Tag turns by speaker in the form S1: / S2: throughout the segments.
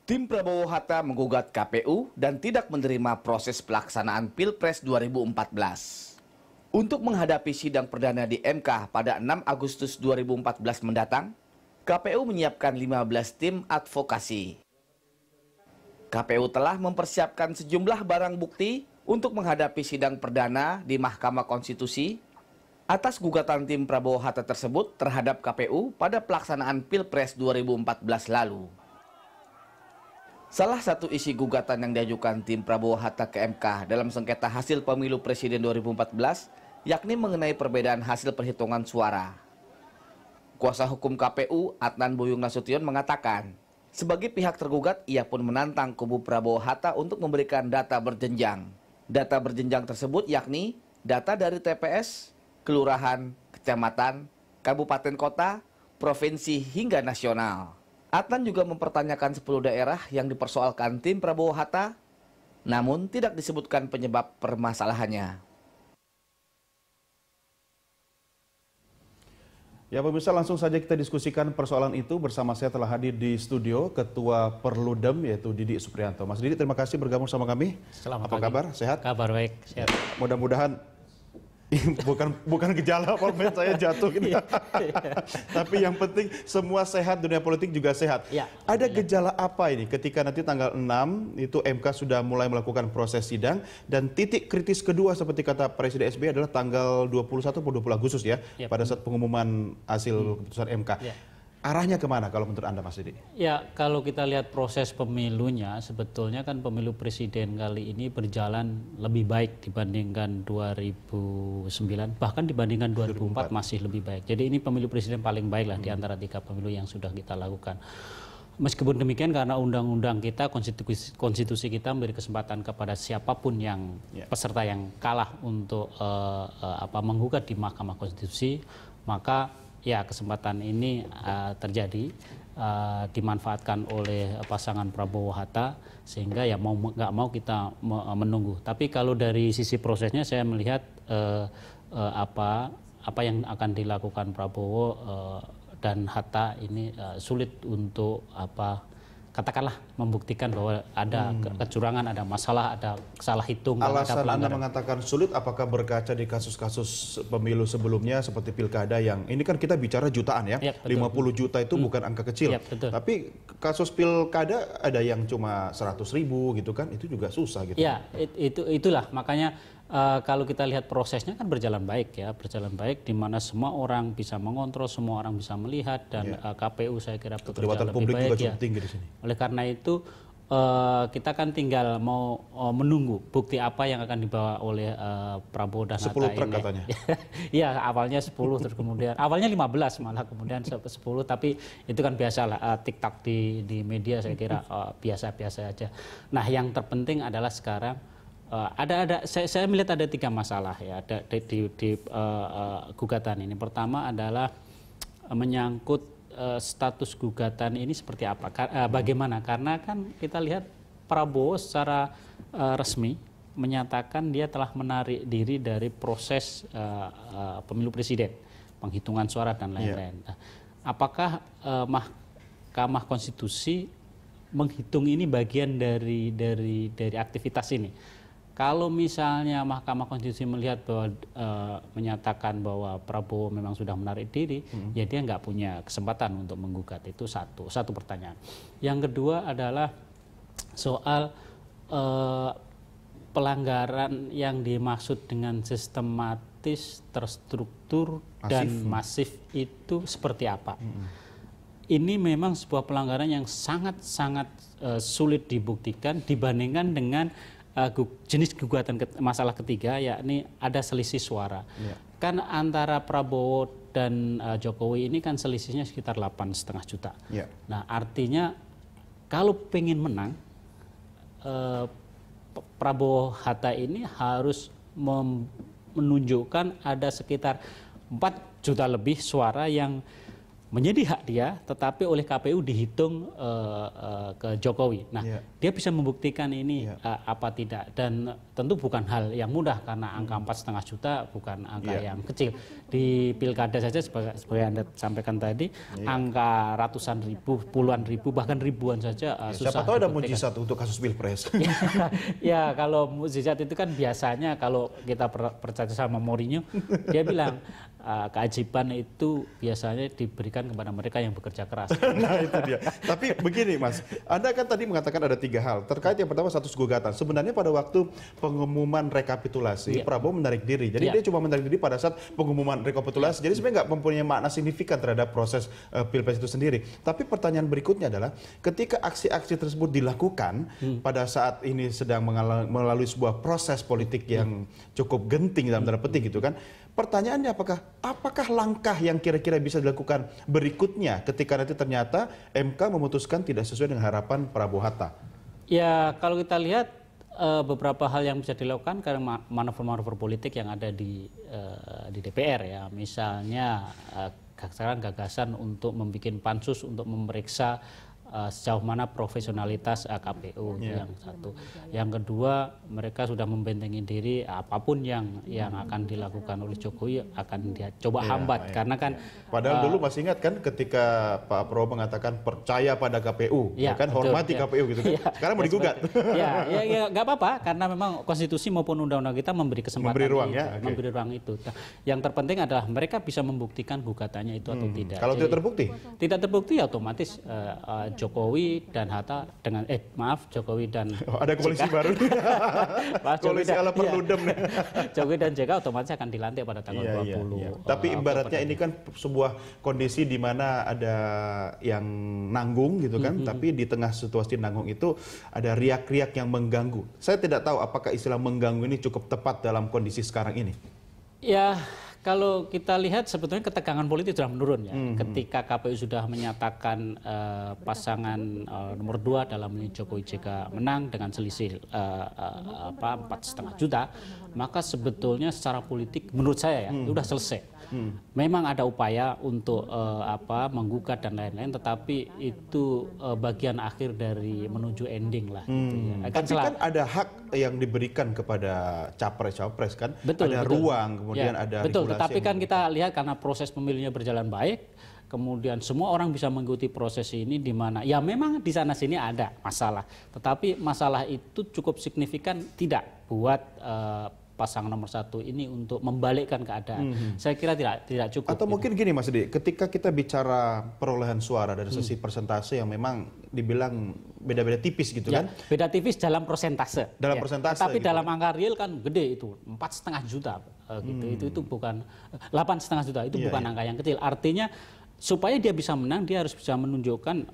S1: Tim Prabowo Hatta menggugat KPU dan tidak menerima proses pelaksanaan Pilpres 2014. Untuk menghadapi sidang perdana di MK pada 6 Agustus 2014 mendatang, KPU menyiapkan 15 tim advokasi. KPU telah mempersiapkan sejumlah barang bukti untuk menghadapi sidang perdana di Mahkamah Konstitusi atas gugatan tim Prabowo Hatta tersebut terhadap KPU pada pelaksanaan Pilpres 2014 lalu. Salah satu isi gugatan yang diajukan tim Prabowo Hatta ke MK dalam sengketa hasil pemilu presiden 2014 yakni mengenai perbedaan hasil perhitungan suara. Kuasa hukum KPU Adnan Buyung Nasution mengatakan, sebagai pihak tergugat ia pun menantang kubu Prabowo Hatta untuk memberikan data berjenjang. Data berjenjang tersebut yakni data dari TPS, kelurahan, kecamatan, kabupaten kota, provinsi hingga nasional. Adnan juga mempertanyakan 10 daerah yang dipersoalkan tim Prabowo Hatta, namun tidak disebutkan penyebab permasalahannya.
S2: Ya pemirsa, langsung saja kita diskusikan persoalan itu. Bersama saya telah hadir di studio Ketua Perludem yaitu Didi Supriyanto. Mas Didi, terima kasih bergabung sama kami.
S3: Selamat
S2: Apa
S3: pagi.
S2: kabar? Sehat?
S3: Kabar baik, sehat.
S2: Mudah-mudahan bukan gejala pokoknya saya jatuh gitu. Tapi yang penting semua sehat, dunia politik juga sehat.
S3: Ya,
S2: ada gejala apa ini ketika nanti tanggal 6 itu MK sudah mulai melakukan proses sidang dan titik kritis kedua seperti kata Presiden SBY adalah tanggal 21 atau 20 Agustus ya, pada saat pengumuman hasil keputusan MK. Ya. Arahnya kemana kalau menurut Anda, Mas Didi?
S3: Ya, kalau kita lihat proses pemilunya, sebetulnya kan pemilu presiden kali ini berjalan lebih baik dibandingkan 2009, bahkan dibandingkan 2004 masih lebih baik. Jadi ini pemilu presiden paling baik lah di antara 3 pemilu yang sudah kita lakukan. Meskipun demikian, karena undang-undang kita, konstitusi kita memberi kesempatan kepada siapapun yang peserta yang kalah untuk menggugat di Mahkamah Konstitusi, maka ya kesempatan ini terjadi, dimanfaatkan oleh pasangan Prabowo Hatta, sehingga ya mau nggak mau kita menunggu. Tapi kalau dari sisi prosesnya saya melihat apa yang akan dilakukan Prabowo dan Hatta ini sulit untuk katakanlah membuktikan bahwa ada kecurangan, ada masalah, ada salah hitung.
S2: Alasan Anda mengatakan sulit apakah berkaca di kasus-kasus pemilu sebelumnya seperti pilkada yang ini kan kita bicara jutaan ya, 50 juta itu bukan angka kecil. Tapi kasus pilkada ada yang cuma 100.000 gitu kan, itu juga susah gitu.
S3: Ya, itulah makanya kalau kita lihat prosesnya kan berjalan baik ya, berjalan baik di mana semua orang bisa mengontrol, semua orang bisa melihat dan KPU saya kira bekerja lebih baik ya.
S2: Tinggi di sini.
S3: Oleh karena itu kita kan tinggal mau menunggu bukti apa yang akan dibawa oleh Prabowo dan Hatta
S2: 10 truk
S3: ini.
S2: Katanya.
S3: Ya, awalnya 10 terus kemudian awalnya 15 malah kemudian 10, tapi itu kan biasalah TikTok di media saya kira biasa-biasa aja. Nah, yang terpenting adalah sekarang saya melihat ada 3 masalah ya di gugatan ini. Pertama adalah menyangkut status gugatan ini seperti apa, bagaimana, karena kan kita lihat Prabowo secara resmi menyatakan dia telah menarik diri dari proses pemilu presiden, penghitungan suara dan lain-lain. Nah, apakah Mahkamah Konstitusi menghitung ini bagian dari aktivitas ini? Kalau misalnya Mahkamah Konstitusi melihat bahwa menyatakan bahwa Prabowo memang sudah menarik diri, ya dia nggak punya kesempatan untuk menggugat. Itu satu pertanyaan. Yang kedua adalah soal pelanggaran yang dimaksud dengan sistematis, terstruktur, dan masif itu seperti apa. Ini memang sebuah pelanggaran yang sangat-sangat sulit dibuktikan dibandingkan dengan jenis gugatan masalah ketiga, yakni ada selisih suara. Kan antara Prabowo dan Jokowi ini kan selisihnya sekitar 8,5 juta. Nah, artinya kalau pengen menang, Prabowo Hatta ini harus menunjukkan ada sekitar 4 juta lebih suara yang menjadi hak dia, tetapi oleh KPU dihitung ke Jokowi. Nah, dia bisa membuktikan ini apa tidak, dan tentu bukan hal yang mudah karena angka 4,5 juta bukan angka yang kecil. Di pilkada saja sebagai Anda sampaikan tadi, angka ratusan ribu, puluhan ribu, bahkan ribuan saja susah.
S2: Siapa tahu ada mujizat untuk kasus pilpres.
S3: Ya, kalau mukjizat itu kan biasanya kalau kita percaya sama Mourinho, dia bilang keajaiban itu biasanya diberikan kepada mereka yang bekerja keras.
S2: Nah itu dia. Tapi begini Mas, Anda kan tadi mengatakan ada 3 hal. Terkait yang pertama status gugatan. Sebenarnya pada waktu pengumuman rekapitulasi, Prabowo menarik diri. Jadi dia cuma menarik diri pada saat pengumuman rekapitulasi. Jadi sebenarnya nggak mempunyai makna signifikan terhadap proses pilpres itu sendiri. Tapi pertanyaan berikutnya adalah, ketika aksi-aksi tersebut dilakukan pada saat ini sedang melalui sebuah proses politik yang cukup genting dalam tanda petik gitu kan. Pertanyaannya apakah langkah yang kira-kira bisa dilakukan berikutnya ketika nanti ternyata MK memutuskan tidak sesuai dengan harapan Prabowo Hatta?
S3: Ya, kalau kita lihat beberapa hal yang bisa dilakukan karena manuver-manuver politik yang ada di DPR ya. Misalnya gagasan untuk membuat pansus untuk memeriksa sejauh mana profesionalitas KPU, yang satu. Yang kedua, mereka sudah membentengi diri, apapun yang akan dilakukan oleh Jokowi akan dia coba hambat, karena kan
S2: padahal dulu masih ingat kan ketika Pak Prabowo mengatakan percaya pada KPU, kan betul, hormati KPU gitu kan. Sekarang mau digugat.
S3: Ya nggak apa-apa, karena memang konstitusi maupun undang-undang kita memberi kesempatan, memberi ruang, memberi ruang itu. Nah, yang terpenting adalah mereka bisa membuktikan gugatannya itu atau tidak.
S2: Kalau tidak terbukti?
S3: Tidak terbukti, otomatis Jokowi dan Hatta dengan Jokowi dan
S2: ada koalisi baru. Koalisi ala Perludem.
S3: Jokowi dan JK otomatis akan dilantik pada tanggal 20.
S2: Tapi ibaratnya ini kan sebuah kondisi di mana ada yang nanggung gitu kan, tapi di tengah situasi nanggung itu ada riak-riak yang mengganggu. Saya tidak tahu apakah istilah mengganggu ini cukup tepat dalam kondisi sekarang ini.
S3: Ya, kalau kita lihat sebetulnya ketegangan politik sudah menurun ya. Ketika KPU sudah menyatakan pasangan nomor 2 dalam ini Jokowi JK menang dengan selisih 4,5 juta, maka sebetulnya secara politik menurut saya ya sudah selesai. Memang ada upaya untuk menggugat dan lain-lain, tetapi itu bagian akhir dari menuju ending lah. Gitu ya.
S2: Tapi kan ada hak yang diberikan kepada capres-capres kan,
S3: betul,
S2: ada ruang, kemudian ada
S3: betul.
S2: regulasi.
S3: Tetapi kan kita lihat karena proses pemilunya berjalan baik, kemudian semua orang bisa mengikuti proses ini, di mana ya memang di sana sini ada masalah, tetapi masalah itu cukup signifikan tidak buat pasangan nomor 1 ini untuk membalikkan keadaan. Saya kira tidak cukup.
S2: Atau mungkin gini Mas Edi, ketika kita bicara perolehan suara dari sisi persentase yang memang dibilang beda-beda tipis gitu kan?
S3: Beda tipis dalam persentase.
S2: Dalam persentase.
S3: Tapi
S2: gitu
S3: dalam angka real kan gede itu, 4,5 juta gitu. Itu bukan 8,5 juta, itu bukan angka yang kecil. Artinya supaya dia bisa menang, dia harus bisa menunjukkan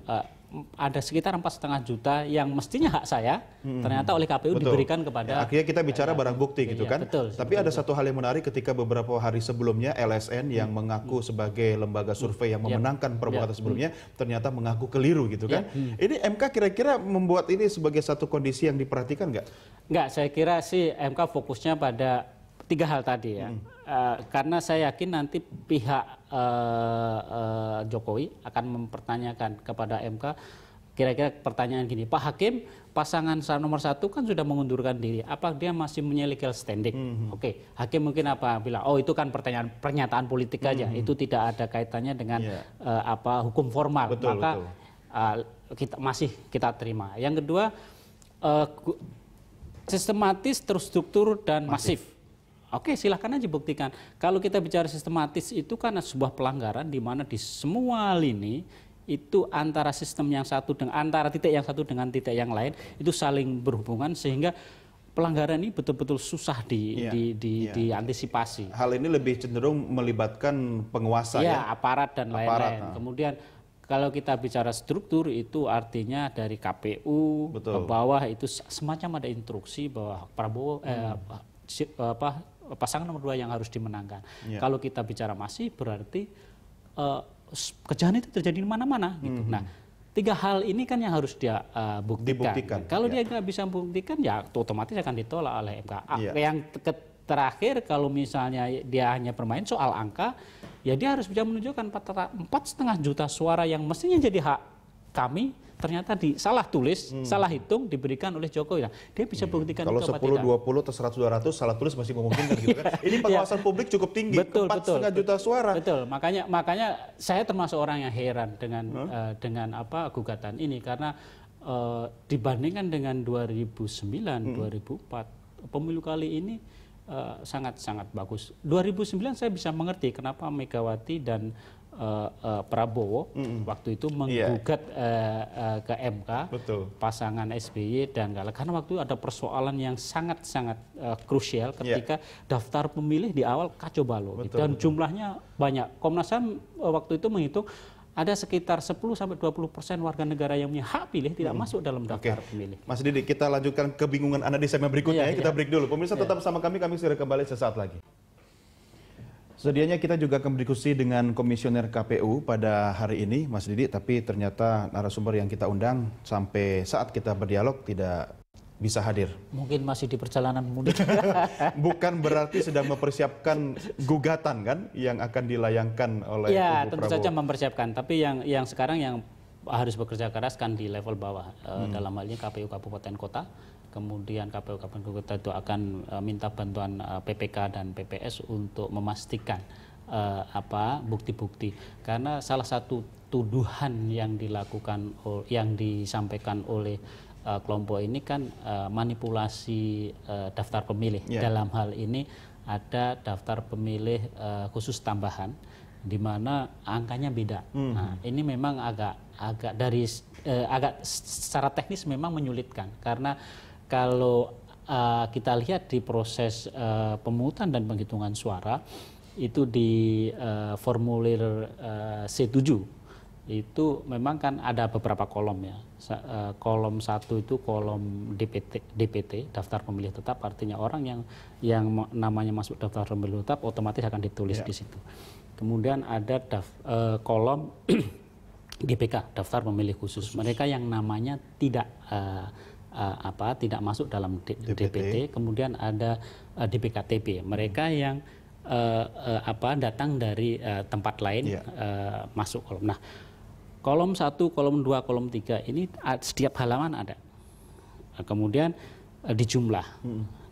S3: ada sekitar 4,5 juta yang mestinya hak saya, ternyata oleh KPU diberikan kepada.
S2: Akhirnya kita bicara barang bukti gitu kan. Tapi ada satu hal yang menarik ketika beberapa hari sebelumnya LSN yang mengaku sebagai lembaga survei yang memenangkan Prabowo Hatta sebelumnya, ternyata mengaku keliru gitu kan. Ini MK kira-kira membuat ini sebagai satu kondisi yang diperhatikan nggak?
S3: Nggak, saya kira sih MK fokusnya pada 3 hal tadi ya. Karena saya yakin nanti pihak Jokowi akan mempertanyakan kepada MK, kira-kira pertanyaan gini, Pak Hakim, pasangan nomor 1 kan sudah mengundurkan diri, apa dia masih punya legal standing? Oke, Hakim mungkin bilang, oh itu kan pernyataan politik aja, itu tidak ada kaitannya dengan hukum formal, maka kita terima. Yang kedua, sistematis, terstruktur dan masif. Oke, silahkan aja buktikan. Kalau kita bicara sistematis itu kan sebuah pelanggaran di mana di semua lini itu antara sistem yang satu dengan antara titik yang satu dengan titik yang lain itu saling berhubungan, sehingga pelanggaran ini betul-betul susah diantisipasi.
S2: Hal ini lebih cenderung melibatkan penguasa ya,
S3: aparat dan lain-lain. Kemudian kalau kita bicara struktur itu artinya dari KPU ke bawah itu semacam ada instruksi bahwa Prabowo pasangan nomor 2 yang harus dimenangkan. Kalau kita bicara masih berarti kejahatan itu terjadi di mana-mana gitu. Nah, 3 hal ini kan yang harus dia buktikan. Kalau dia nggak bisa buktikan, ya otomatis akan ditolak oleh MK. Yang terakhir kalau misalnya dia hanya bermain soal angka, ya dia harus bisa menunjukkan 4,5 juta suara yang mestinya jadi hak kami, ternyata salah tulis, salah hitung diberikan oleh Jokowi. Nah, dia bisa buktikan
S2: kalau
S3: itu apa
S2: 10,
S3: tidak.
S2: 20 atau 100, 200 salah tulis masih memungkinkan gitu kan. Ini pengawasan publik cukup tinggi, 4,5 juta suara.
S3: Betul, makanya saya termasuk orang yang heran dengan apa gugatan ini, karena dibandingkan dengan 2009, 2004, pemilu kali ini sangat bagus. 2009 saya bisa mengerti kenapa Megawati dan Prabowo waktu itu menggugat ke MK. Betul. Pasangan SBY dan Gala, karena waktu itu ada persoalan yang sangat krusial ketika daftar pemilih di awal kacau balau dan jumlahnya banyak. Komnas HAM waktu itu menghitung ada sekitar 10-20% warga negara yang punya hak pilih tidak masuk dalam daftar pemilih.
S2: Mas Didi, kita lanjutkan kebingungan Anda di segmen berikutnya. Kita break dulu. Pemirsa tetap bersama kami segera kembali sesaat lagi. Sedianya kita juga akan berdiskusi dengan Komisioner KPU pada hari ini, Mas Didi, tapi ternyata narasumber yang kita undang sampai saat kita berdialog tidak bisa hadir.
S3: Mungkin masih di perjalanan mudik.
S2: Bukan berarti sedang mempersiapkan gugatan kan yang akan dilayangkan oleh
S3: ya,
S2: Kubu
S3: tentu
S2: Prabowo.
S3: saja mempersiapkan. Tapi yang sekarang yang harus bekerja keras kan di level bawah. Dalam hal ini KPU Kabupaten Kota. Kemudian KPU Kabupaten Kota itu akan minta bantuan PPK dan PPS untuk memastikan bukti-bukti. Karena salah satu tuduhan yang disampaikan oleh kelompok ini kan manipulasi daftar pemilih. Dalam hal ini ada daftar pemilih khusus tambahan di mana angkanya beda. Nah, ini memang agak secara teknis memang menyulitkan, karena kalau kita lihat di proses pemungutan dan penghitungan suara itu di formulir C7 itu memang kan ada beberapa kolom ya. Kolom 1 itu kolom DPT, daftar pemilih tetap, artinya orang yang namanya masuk daftar pemilih tetap otomatis akan ditulis di situ. Kemudian ada kolom DPK, daftar pemilih khusus. Mereka yang namanya tidak masuk dalam DPT. Kemudian ada DPKTB. Mereka yang datang dari tempat lain masuk kolom. Nah, kolom 1, kolom 2, kolom 3 ini setiap halaman ada. Kemudian dijumlah.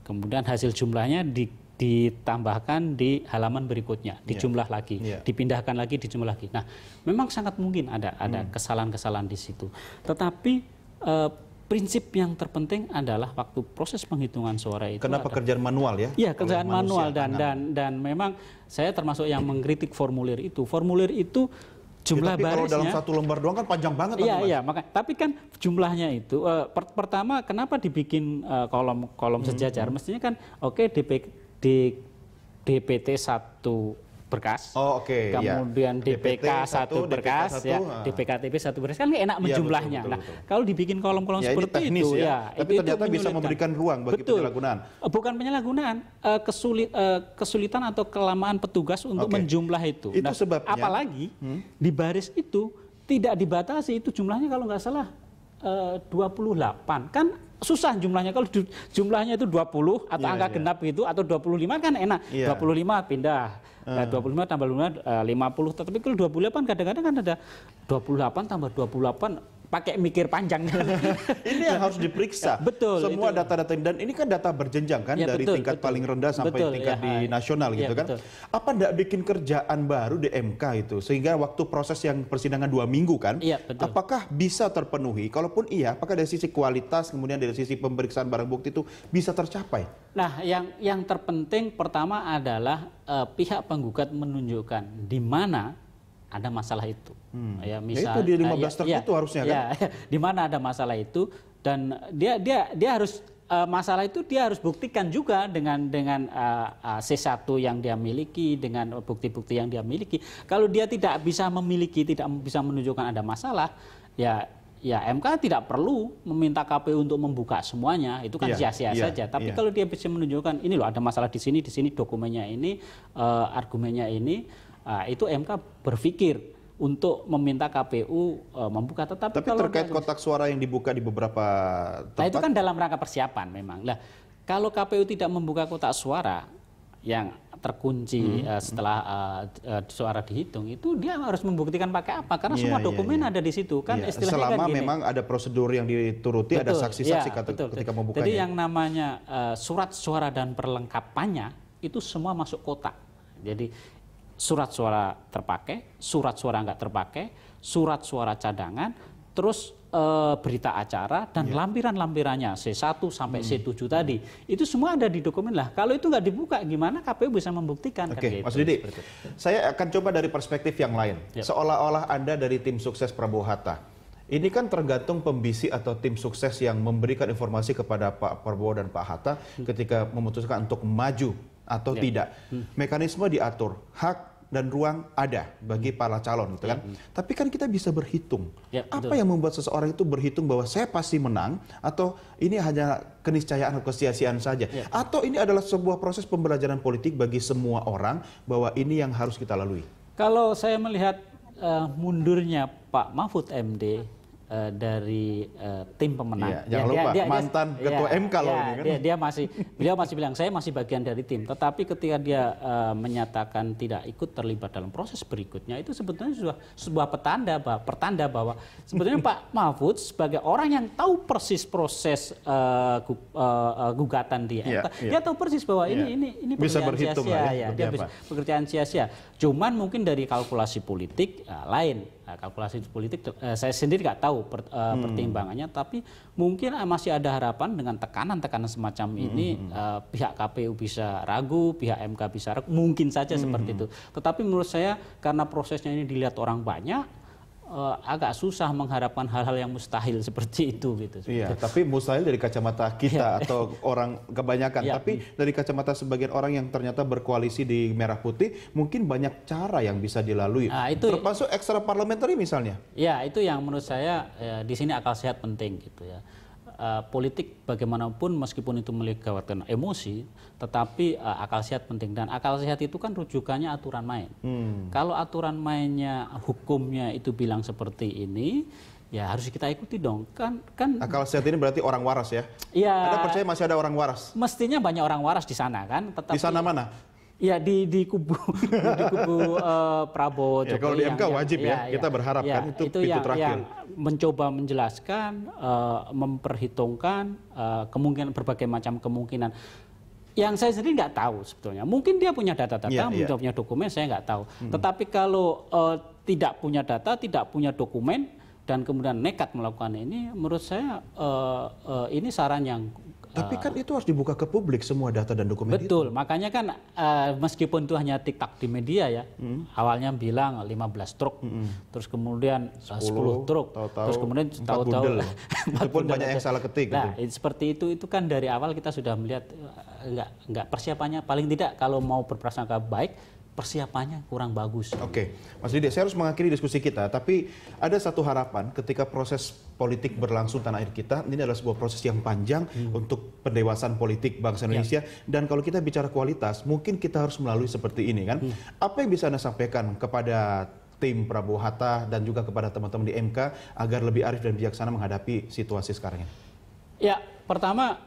S3: Kemudian hasil jumlahnya ditambahkan di halaman berikutnya, dijumlah lagi, dipindahkan lagi, dijumlah lagi. Nah, memang sangat mungkin ada kesalahan-kesalahan di situ. Tetapi prinsip yang terpenting adalah waktu proses penghitungan suara itu.
S2: Karena pekerjaan manual ya?
S3: Iya, kerjaan manual dan memang saya termasuk yang mengkritik formulir itu. Formulir itu jumlah
S2: tapi
S3: barisnya.
S2: Kalau dalam satu lembar doang kan panjang banget.
S3: Iya, tapi kan jumlahnya itu pertama kenapa dibikin kolom sejajar? Mestinya kan DPT 1 berkas, kemudian DPK 1 berkas, DPKTB 1 berkas, kan enak menjumlahnya. Betul. Kalau dibikin kolom-kolom seperti itu,
S2: tapi ternyata bisa memberikan ruang bagi penyalahgunaan.
S3: Bukan penyalahgunaan, kesulitan atau kelamaan petugas untuk menjumlah itu.
S2: Itu sebabnya.
S3: Apalagi di baris itu tidak dibatasi, itu jumlahnya kalau nggak salah 28 kan. Susah jumlahnya, kalau jumlahnya itu 20 atau angka genap itu atau 25 kan enak. 25 pindah. 25 tambah 50, tapi kalau 28 kadang-kadang kan ada 28 tambah 28 pakai mikir panjang.
S2: Ini yang harus diperiksa.
S3: Betul.
S2: Semua data-data dan ini kan data berjenjang kan dari tingkat paling rendah sampai tingkat di nasional gitu kan. Apa enggak bikin kerjaan baru di MK itu sehingga waktu proses yang persidangan 2 minggu kan? Apakah bisa terpenuhi? Kalaupun iya, apakah dari sisi kualitas kemudian dari sisi pemeriksaan barang bukti itu bisa tercapai?
S3: Nah, yang terpenting pertama adalah pihak penggugat menunjukkan di mana ada masalah itu. Ya, misal,
S2: itu di 15 term itu harusnya kan?
S3: Di mana ada masalah itu dan dia harus masalah itu dia harus buktikan juga dengan C1 yang dia miliki, dengan bukti-bukti yang dia miliki. Kalau dia tidak bisa menunjukkan ada masalah, ya MK tidak perlu meminta KPU untuk membuka semuanya, itu kan sia-sia saja. Tapi kalau dia bisa menunjukkan ini loh ada masalah di sini dokumennya ini, argumennya ini, itu MK berpikir untuk meminta KPU membuka. Tapi kalau
S2: terkait kotak suara yang dibuka di beberapa tempat.
S3: Nah, itu kan dalam rangka persiapan memang. Nah, kalau KPU tidak membuka kotak suara, yang terkunci setelah suara dihitung itu dia harus membuktikan pakai apa karena semua dokumen ada di situ kan istilahnya
S2: selama
S3: kan gini.
S2: Memang ada prosedur yang dituruti, ada saksi-saksi ketika membukanya.
S3: Jadi yang namanya surat suara dan perlengkapannya itu semua masuk kotak. Jadi surat suara terpakai, surat suara nggak terpakai, surat suara cadangan, terus berita acara dan lampiran-lampirannya C1 sampai C7 tadi itu semua ada di dokumen lah. Kalau itu nggak dibuka gimana KPU bisa membuktikan?
S2: Oke, Mas Didi, saya akan coba dari perspektif yang lain. Seolah-olah Anda dari tim sukses Prabowo Hatta. Ini kan tergantung pembisi atau tim sukses yang memberikan informasi kepada Pak Prabowo dan Pak Hatta ketika memutuskan untuk maju atau tidak. Mekanisme diatur, hak dan ruang ada bagi para calon gitu kan. Tapi kan kita bisa berhitung. Apa yang membuat seseorang itu berhitung bahwa saya pasti menang atau ini hanya keniscayaan atau kesia-siaan saja. Atau ini adalah sebuah proses pembelajaran politik bagi semua orang bahwa ini yang harus kita lalui.
S3: Kalau saya melihat mundurnya Pak Mahfud MD dari tim pemenang.
S2: Jangan lupa mantan ketua MK loh ini kan.
S3: Beliau masih bilang saya masih bagian dari tim. Tetapi ketika dia menyatakan tidak ikut terlibat dalam proses berikutnya itu sebetulnya sebuah pertanda bahwa sebetulnya Pak Mahfud sebagai orang yang tahu persis proses gugatan di MK, dia tahu persis bahwa ini
S2: bisa
S3: pekerjaan
S2: berhitung
S3: sia-sia. Dia bisa pekerjaan sia-sia. Cuman mungkin dari kalkulasi politik lain. Kalkulasi politik saya sendiri nggak tahu pertimbangannya, tapi mungkin masih ada harapan dengan tekanan-tekanan semacam ini pihak KPU bisa ragu, pihak MK bisa ragu, mungkin saja seperti itu. Tetapi menurut saya karena prosesnya ini dilihat orang banyak, agak susah mengharapkan hal-hal yang mustahil seperti itu gitu.
S2: Iya, tapi mustahil dari kacamata kita atau orang kebanyakan. Tapi dari kacamata sebagian orang yang ternyata berkoalisi di Merah Putih, mungkin banyak cara yang bisa dilalui. Termasuk ekstra parliamentary misalnya.
S3: Ya, itu yang menurut saya di sini akal sehat penting gitu ya. Politik bagaimanapun meskipun itu melibatkan emosi, tetapi akal sehat penting dan akal sehat itu kan rujukannya aturan main. Kalau aturan mainnya hukumnya itu bilang seperti ini, ya harus kita ikuti dong. Kan
S2: akal sehat ini berarti orang waras ya?
S3: Iya.
S2: Anda percaya masih ada orang waras?
S3: Mestinya banyak orang waras di sana kan. Tetapi,
S2: di sana mana?
S3: Ya di kubu Prabowo Jokowi.
S2: Kalau di MK wajib kita berharap kan itu pintu terakhir.
S3: Yang mencoba menjelaskan, memperhitungkan berbagai macam kemungkinan. Yang saya sendiri nggak tahu sebetulnya. Mungkin dia punya data-data, mungkin dia punya dokumen, saya nggak tahu. Tetapi kalau tidak punya data, tidak punya dokumen, dan kemudian nekat melakukan ini, menurut saya ini saran yang
S2: tapi kan itu harus dibuka ke publik semua data dan dokumen itu.
S3: Betul, makanya kan meskipun itu hanya TikTok di media ya, awalnya bilang 15 truk, terus kemudian 10 truk, terus kemudian tahu-tahu
S2: itu pun banyak yang salah ketik.
S3: Nah, seperti itu kan dari awal kita sudah melihat enggak persiapannya, paling tidak kalau mau berprasangka baik, persiapannya kurang bagus.
S2: Oke, Mas Didi, saya harus mengakhiri diskusi kita, tapi ada satu harapan ketika proses politik berlangsung tanah air kita, ini adalah sebuah proses yang panjang untuk pendewasaan politik bangsa Indonesia, dan kalau kita bicara kualitas, mungkin kita harus melalui seperti ini kan. Apa yang bisa Anda sampaikan kepada tim Prabowo Hatta dan juga kepada teman-teman di MK agar lebih arif dan bijaksana menghadapi situasi sekarang ini?
S3: Ya, pertama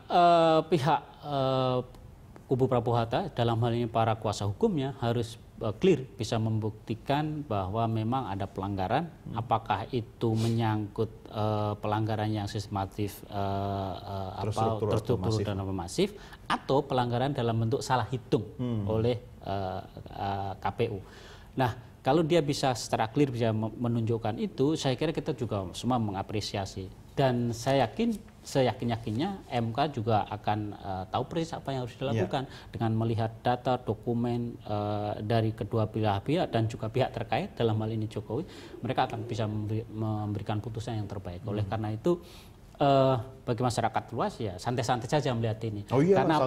S3: pihak kubu Prabowo Hatta dalam hal ini para kuasa hukumnya harus clear bisa membuktikan bahwa memang ada pelanggaran, apakah itu menyangkut pelanggaran yang sistematif terstruktur dan masif atau pelanggaran dalam bentuk salah hitung oleh KPU. Nah, kalau dia bisa secara clear bisa menunjukkan itu, saya kira kita juga semua mengapresiasi. Dan saya yakin-yakinnya MK juga akan tahu persis apa yang harus dilakukan dengan melihat data, dokumen dari kedua pihak dan juga pihak terkait dalam hal ini Jokowi, mereka akan bisa memberikan putusan yang terbaik. Oleh karena itu bagi masyarakat luas ya santai-santai saja melihat ini. Karena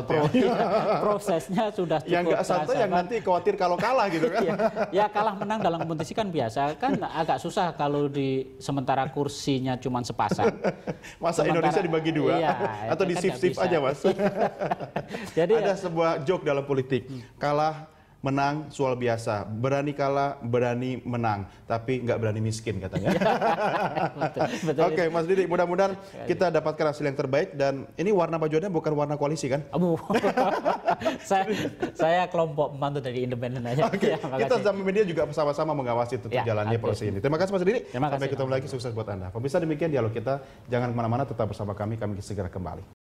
S3: prosesnya sudah cukup.
S2: Yang nggak santai yang nanti khawatir kalau kalah gitu kan.
S3: Ya kalah menang dalam kompetisi kan biasa, kan agak susah kalau sementara kursinya cuma sepasang.
S2: Masa Indonesia dibagi dua atau di shift-shift aja Mas.
S3: Jadi
S2: ada sebuah joke dalam politik, kalah menang soal biasa, berani kalah, berani menang, tapi nggak berani miskin katanya.
S3: Betul.
S2: Oke, Mas Didi, mudah-mudahan kita dapatkan hasil yang terbaik dan ini warna bajunya bukan warna koalisi kan?
S3: Abu. saya kelompok pemantau dari independen aja.
S2: Oke,
S3: Ya,
S2: kita sama media juga sama-sama mengawasi tetap jalannya proses ini. Terima kasih Mas Didi.
S3: Terima kasih.
S2: Sampai ketemu lagi, sukses buat Anda. Pemirsa, demikian dialog kita. Jangan kemana-mana, tetap bersama kami segera kembali.